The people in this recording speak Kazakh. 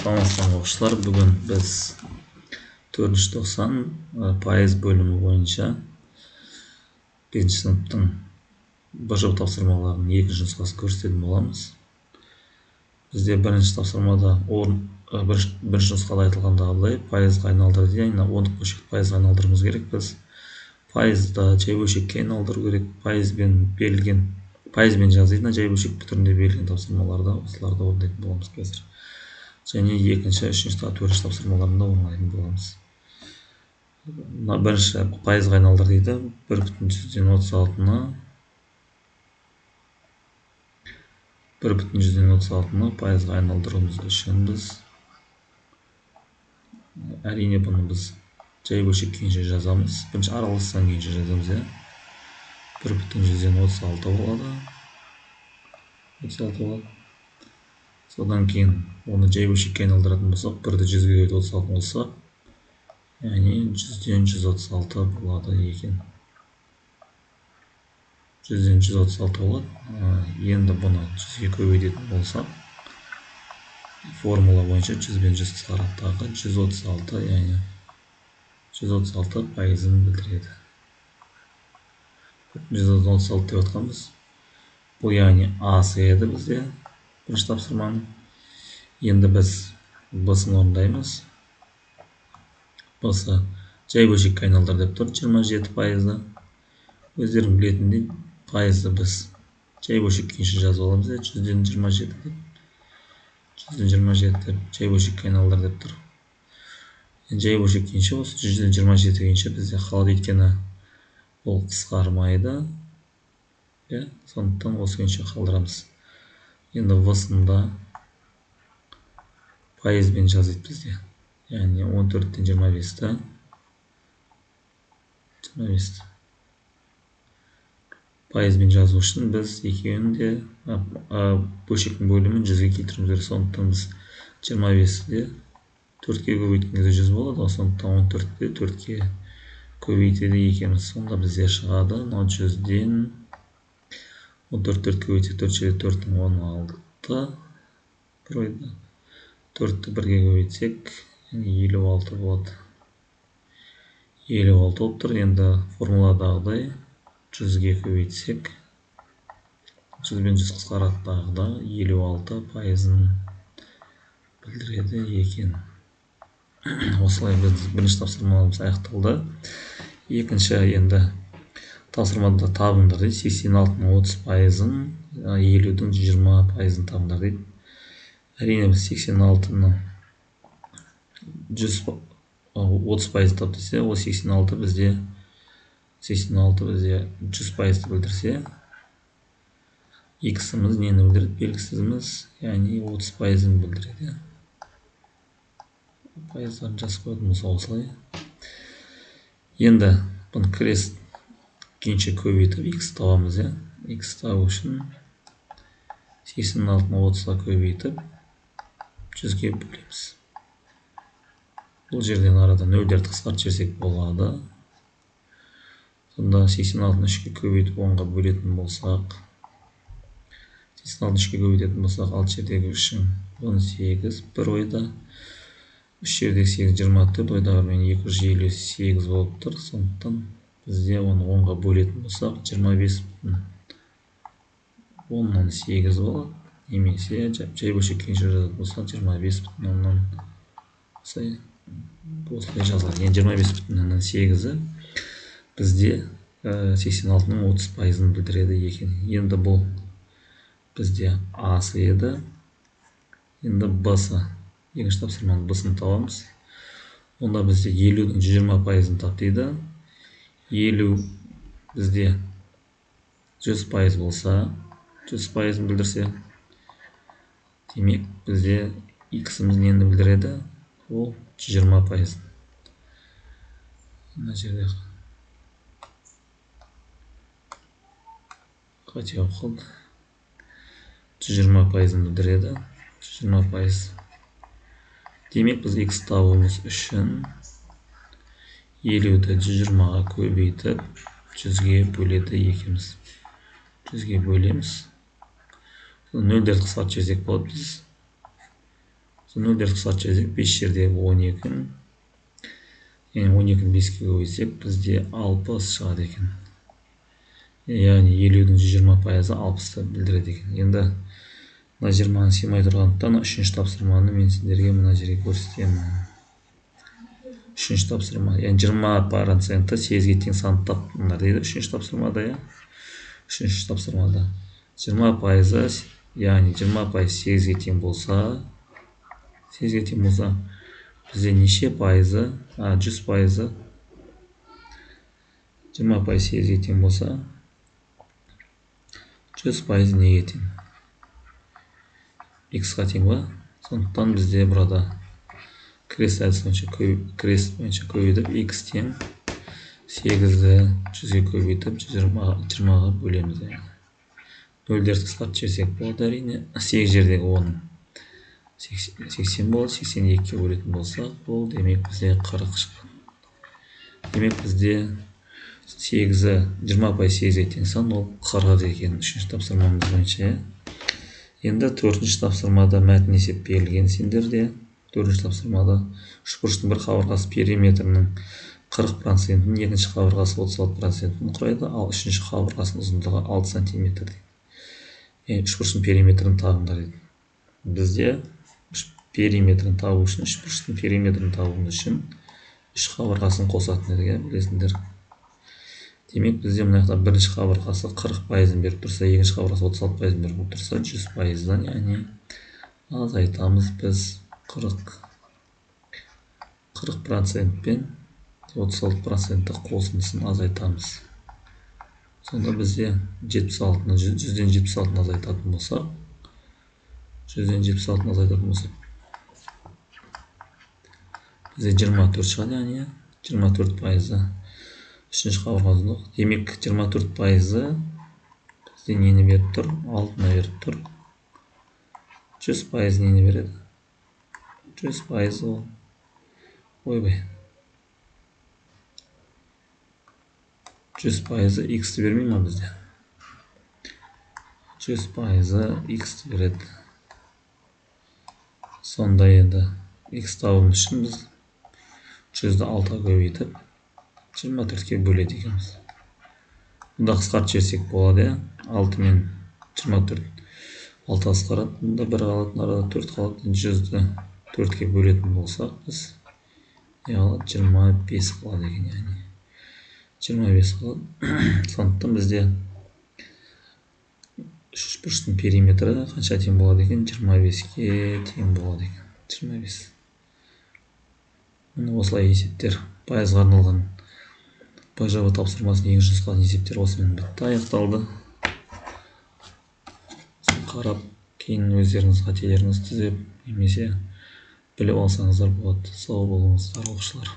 Саламатсыздар оқушылар, бүгін біз 490 пайыз бөлімі бойынша 5 сыныптың бір жол тапсырмаларының екінші нұсқасын көрсететін боламыз. Бізде бірінші тапсырмада бірінші нұсқада айтылғандағыдай пайызға айналдыр дейді. Яғни ондық бөлшекті пайызға айналдыруымыз керек. Біз пайызды жай бөлшекке айналдыру керек. Пайызбен жазайын жай бөлшек түрінде берілген тапсырмаларда осыларды орындайтын боламыз қазір. Және екінші, үшінші, төртінші тапсырмаларында орындайтын боламыз. Бірінші пайызға айналдыр дейді. 1,36-ны 1,36-ны пайызға айналдыруымыз үшін біз әрине бұны біз жай бөлшек күйінше жазамыз. Бірінші араластан күйінше жазамыз. 1,36 болады. 36 болады. Содан кейін оны жай бөлшекке айналдыратын болсақ, 1-ді 100-ге көбейтіп 36 болса, яғни 100-ден 136 болады екен. 100-ден 136 болады. Енді бұны 100-ге көбейтетін болсақ, формула бойынша 100-бен 100 қысқараттағы 136, яғни 136 пайызын білдіреді. 136 деп отқанбыз. Бұл яғни асы еді бізде бірінші тапсырманың. Енді біз б-сын орындаймыз. Б-сы жай бөлшекке айналдыр деп тұр, 27 пайызды. Өздерің білетіндей пайызды біз жай бөлшек күйінше жазып аламыз. 100-ден 27 деп. 100-ден 27 деп жай бөлшекке айналдыр деп тұр. Жай бөлшек күйінше осы 100-ден 27 күйінше бізде қалады, өйткені бұл қысқармайды. Сондықтан осы күйінше қалдырамыз. Енді в-сында пайызбен жазайды бізде. Яғни 14-тен 25-ті. 25-ті. Пайызбен жазу үшін біз екеуін де бөлшектің бөлімін 100-ге келтіруіміз керек. Сондықтан біз 25-ті 4-ке көбейткен кезде 100 болады. Сондықтан 14-ті 4-ке көбейтеді екенбіз. Сонда бізде шығады 100-ден 14 4-ке көбейтсе 4-4-дің 16. Бір ойда 4-ті 1-ге көбейтсек 56 болады. 56 болып тұр. Енді формуладағыдай 100-ге көбейтсек 100-бен 100 қысқараттағыда 56 пайызын білдіреді екен. Осылай біз бірінші тапсырмамыз аяқталды. Екінші енді тапсырмада табыңдар дейді. 86-ның 30 пайызын, 50-дің 20 пайызын табыңдар дейді. Әрине біз 86-ны 30 пайыз тап десе, ол 86 бізде 100 пайызды білдірсе, x-іміз нені білдіреді? Белгісізіміз, яғни 30 пайызын білдіреді. Пайыздарын жазып қойдым осылай. Енді бұны крест күйінше көбейтіп x табамыз. X табу үшін 86-ны 30-ға көбейтіп 100-ге бөлеміз. Бұл жерден арада нөлдерді қысқартып жіберсек болады. Сонда 86-ны 3-ге көбейтіп 10-ға бөлетін болсақ, 86-ны 3-ге көбейтетін болсақ, alt жердегі 3-ің 18, бір ойда 3 жердегі 8 24, ойдағымен 258 болып тұр. Сондықтан бізде оны 10-ға бөлетін болсақ, 25,8 болады. Немесе жай бөлшек күйінше жазатын болсақ, 25,8 осылай жазылады. Енді 25,8-і бізде 86-ның 30 пайызын білдіреді екен. Енді бұл бізде асы еді. Енді б-сы. Екінші тапсырманың б-сын табамыз. Онда бізде 50-дің 120 пайызын тап дейді. 50 бізде 100 пайыз болса, 100 пайызын білдірсе, демек бізде x-іміз нені білдіреді? Ол 120 пайыз. Мына жерде қате болып қалды. 120 пайызын білдіреді. 120 пайыз. Демек біз x табуымыз үшін 50-ді 120-ға көбейтіп 100-ге бөледі екенбіз. 100-ге бөлеміз. Нөлдерді қысқартып жіберсек болады. Біз нөлдерді қысқартып жазайық. 5 жерде 12. Яғни 12-ні 5-ке көбейтсек, бізде 60 шығады екен. Яғни 50-дің 120%-ы 60-ты білдіреді екен. Енді мына 20-ны сыймай тұрғандықтан үшінші тапсырманы мен сіздерге мына жерге көрсетемін. Үшінші тапсырма, яғни 20% 8-ге тең санды таптыңдар дейді үшінші тапсырмада. Үшінші тапсырмада 20%, яғни 20% 8-ге тең болса, бізде неше пайызы, 100%, 20% 8-ге тең болса, 100% неге тең? X-ға тең ба? Сондықтан бізде burada крест бойынша көбейтіп, X тең 8-ді 100-ге көбейтіп 20-ға бөлеміз. Нөлдерді қысқартып жіберсек болады әрине. 8 жердегі 10 80 болады. 82-ге бөлетін болсақ, бұл демек бізде 40 шығады. Демек бізде 8-і 20% 8-ге тең сан, ол 40 екен үшінші тапсырмамыз бойынша. Енді төртінші тапсырмада мәтін есеп берілген сендерде. Төртінші тапсырмада үшбұрыштың бір қабырғасы периметрінің 40%-ін, екінші қабырғасы 36%-ін құрайды, ал үшінші қабырғасының ұзындығы 6 см. Үшбұрыштың периметрін табыңдар еді. Бізде периметрін табу үшін, үшбұрыштың периметрін табуымыз үшін үш қабырғасын қосатын едік, білесіңдер. Демек бізде мына жақта бірінші қабырғасы 40%-ін беріп тұрса, екінші қабырғасы 36%-ін беріп тұрса, 100%-дан, яғни азайтамыз біз 40% пен 36% қосындысын азайтамыз. Сонда бізде 76-ны 100-ден 76-ны азайтатын болсақ, 100-ден 76-ны азайтатын болсақ, бізде 24 шығады, яғни 24%. Үшінші қабырғасы. Демек 24%-ы бізде нені беріп тұр? 6-ны беріп тұр. 100% нені береді? 100% ол. Ойбай. 100%-ы X-ті бермей ма бізде? 100%-ы X-ті береді. Сонда енді X табуымыз үшін біз 100-ді 6-ға көбейтіп 24-ке бөледі екенбіз. Бұнда қысқартып жіберсек болады. 6 мен 24 6 қысқарады. Бұнда 1 қалатын, арада 4 қалады. 100-ді 4-ке бөлетін болсақ, біз 25 қалады екен, яғни 25 қалады. Сондықтан бізде үшбұрыштың периметрі қанша тең болады екен? 25-ке тең болады екен. 25. Міне осылай есептер. Пайызға арналған ПЖБ тапсырмасының екінші нұсқасының есептері осымен бітті, аяқталды. Қарап, кейін өздеріңіз қателеріңізді түзеп, немесе біліп алсаңыздар болады. Сау болыңыздар, оқушылар.